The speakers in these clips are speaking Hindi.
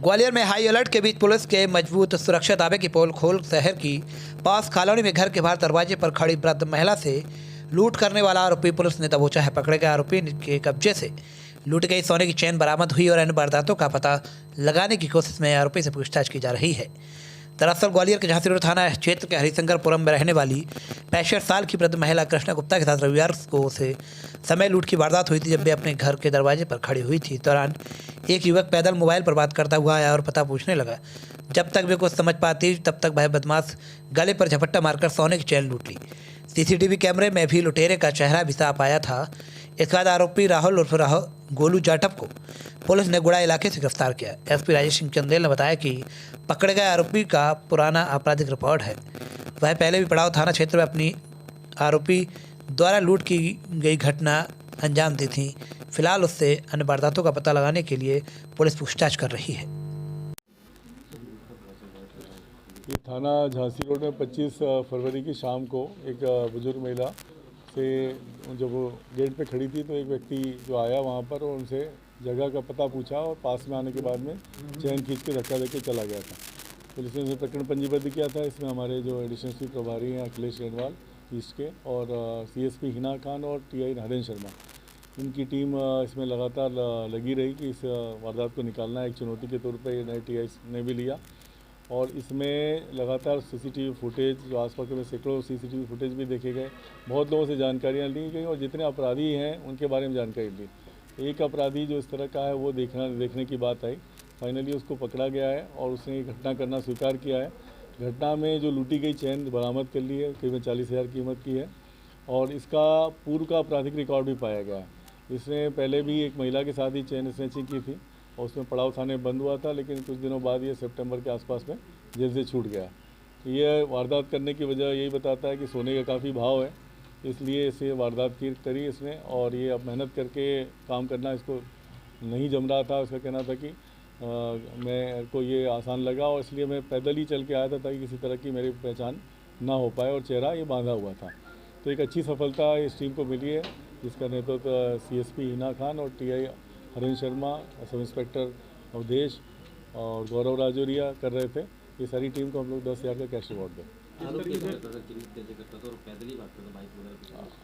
ग्वालियर में हाई अलर्ट के बीच पुलिस के मजबूत सुरक्षा दावे की पोल खोल शहर की पास कॉलोनी में घर के बाहर दरवाजे पर खड़ी वृद्ध महिला से लूट करने वाला आरोपी पुलिस ने दबोचा है। पकड़े गए आरोपी के कब्जे से लूट गई सोने की चेन बरामद हुई और अन्य वारदातों का पता लगाने की कोशिश में आरोपी से पूछताछ की जा रही है। दरअसल ग्वालियर के झांसी रोड थाना क्षेत्र के हरिशंकरपुरम में रहने वाली 65 साल की वृद्ध महिला कृष्णा गुप्ता के साथ रविवार को से समय लूट की वारदात हुई थी। जब वे अपने घर के दरवाजे पर खड़ी हुई थी, इस दौरान एक युवक पैदल मोबाइल पर बात करता हुआ आया और पता पूछने लगा। जब तक वे कुछ समझ पाती तब तक वह बदमाश गले पर झपट्टा मारकर सोने की चैन लूट ली। सीसीटीवी कैमरे में भी लुटेरे का चेहरा भी साफ आया था। इसके बाद आरोपी राहुल उर्फ गोलू जाटव को पुलिस ने गुड़ा इलाके से गिरफ्तार किया। एसपी राजेश सिंह चंदेल ने बताया कि पकड़े गए आरोपी का पुराना आपराधिक रिकॉर्ड है। वह पहले भी पड़ाव थाना क्षेत्र में अपनी आरोपी द्वारा लूट की गई घटना अंजाम दी थी। फिलहाल उससे अन्य वारदातों का पता लगाने के लिए पुलिस पूछताछ कर रही है। ये थाना झांसी रोड में 25 फरवरी की शाम को एक बुजुर्ग महिला से जब वो गेट पे खड़ी थी तो एक व्यक्ति जो आया वहाँ पर और उनसे जगह का पता पूछा और पास में आने के बाद में चैन खींच के धक्का देके चला गया था। पुलिस ने उसे प्रकरण पंजीबद्ध किया था। इसमें हमारे जो एडिशनल चीफ प्रभारी हैं अखिलेश रेणवाल ईस्ट के और सीएसपी हिना खान और टीआई नरेंद्र शर्मा, इनकी टीम इसमें लगातार लगी रही कि इस वारदात को निकालना एक चुनौती के तौर पर नए टीआई ने भी लिया और इसमें लगातार सीसीटीवी फुटेज जो आसपास में सैकड़ों सीसीटीवी फुटेज भी देखे गए, बहुत लोगों से जानकारियाँ ली गई और जितने अपराधी हैं उनके बारे में जानकारी ली। एक अपराधी जो इस तरह का है वो देखने की बात आई। फाइनली उसको पकड़ा गया है और उसने घटना करना स्वीकार किया है। घटना में जो लूटी गई चैन बरामद कर ली है, करीबन 40,000 कीमत की है और इसका पूर्व का आपराधिक रिकॉर्ड भी पाया गया है। इसने पहले भी एक महिला के साथ ही चैन स्नैचिंग की थी और उसमें पड़ाव थाने बंद हुआ था, लेकिन कुछ दिनों बाद ये सितंबर के आसपास में जेल से छूट गया। तो ये वारदात करने की वजह यही बताता है कि सोने का काफ़ी भाव है, इसलिए इसे वारदात करी इसने और ये अब मेहनत करके काम करना इसको नहीं जम रहा था। उसका कहना था कि मैं को ये आसान लगा और इसलिए मैं पैदल ही चल के आया था ताकि किसी तरह की मेरी पहचान ना हो पाए और चेहरा ये बांधा हुआ था। तो एक अच्छी सफलता इस टीम को मिली है जिसका नेतृत्व सीएसपी हिना खान और TI Harendra Sharma, sub inspector Awadhesh और गौरव राजौरिया कर रहे थे। ये सारी टीम को हम लोग 10,000 का कैश रिवॉर्ड दें।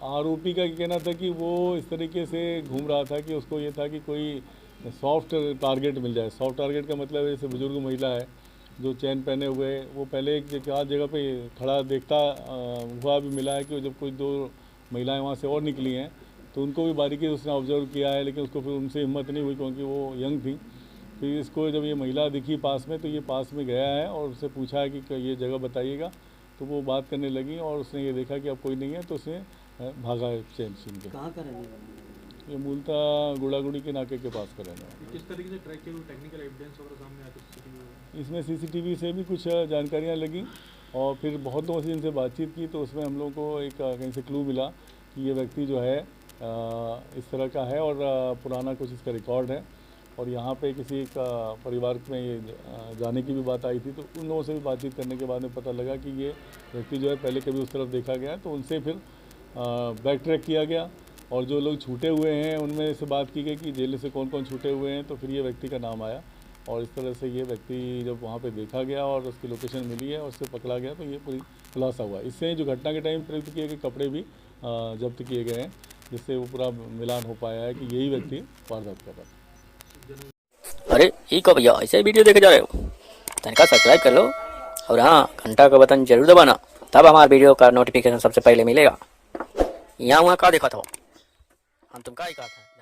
आरोपी का कहना था कि वो इस तरीके से घूम रहा था कि उसको ये था कि कोई सॉफ्ट टारगेट मिल जाए। सॉफ्ट टारगेट का मतलब जैसे बुजुर्ग महिला है जो चैन पहने हुए, वो पहले एक जगह पे खड़ा देखता हुआ भी मिला है कि जब कोई 2 महिलाएं वहाँ से और निकली हैं तो उनको भी बारीकी से उसने ऑब्जर्व किया है, लेकिन उसको फिर उनसे हिम्मत नहीं हुई क्योंकि वो यंग थी। फिर इसको जब ये महिला दिखी पास में तो ये पास में गया है और उससे पूछा है कि ये जगह बताइएगा, तो वो बात करने लगी और उसने ये देखा कि अब कोई नहीं है तो उसने भागा है चैन छीन के। कहाँ का रहने वाला? ये मूलतः गुड़ागुड़ी के नाके के पास का रहने वाला। किस तरीके से ट्रैक किया, टेक्निकल एविडेंस वगैरह सामने आते? इसमें सीसीटीवी से भी कुछ जानकारियाँ लगी और फिर बहुत लोगों से इनसे बातचीत की तो उसमें हम लोग को एक कहीं से क्लू मिला कि ये व्यक्ति जो है इस तरह का है और पुराना कुछ इसका रिकॉर्ड है और यहाँ पे किसी एक परिवार में ये जाने की भी बात आई थी। तो उन लोगों से भी बातचीत करने के बाद में पता लगा कि ये व्यक्ति जो है पहले कभी उस तरफ देखा गया, तो उनसे फिर बैक ट्रैक किया गया और जो लोग छूटे हुए हैं उनमें से बात की गई कि जेल से कौन कौन छूटे हुए हैं, तो फिर ये व्यक्ति का नाम आया और इस तरह से ये व्यक्ति जब वहाँ पे देखा गया और उसकी लोकेशन मिली है और उससे पकड़ा गया तो ये पूरी खुलासा हुआ। इससे जो घटना के टाइम प्रयुक्त किए गए कपड़े भी जब्त किए गए हैं, जिससे वो पूरा मिलान हो पाया है कि यही व्यक्ति वारदात कर रहा था। अरे ये कब भैया ऐसे वीडियो देखे जा रहे हो? तनिका सब्सक्राइब कर लो और हाँ घंटा का बटन जरूर दबाना, तब हमारे वीडियो का नोटिफिकेशन सबसे पहले मिलेगा। यहाँ वहाँ का देखा था हम तुम का ही कहा था।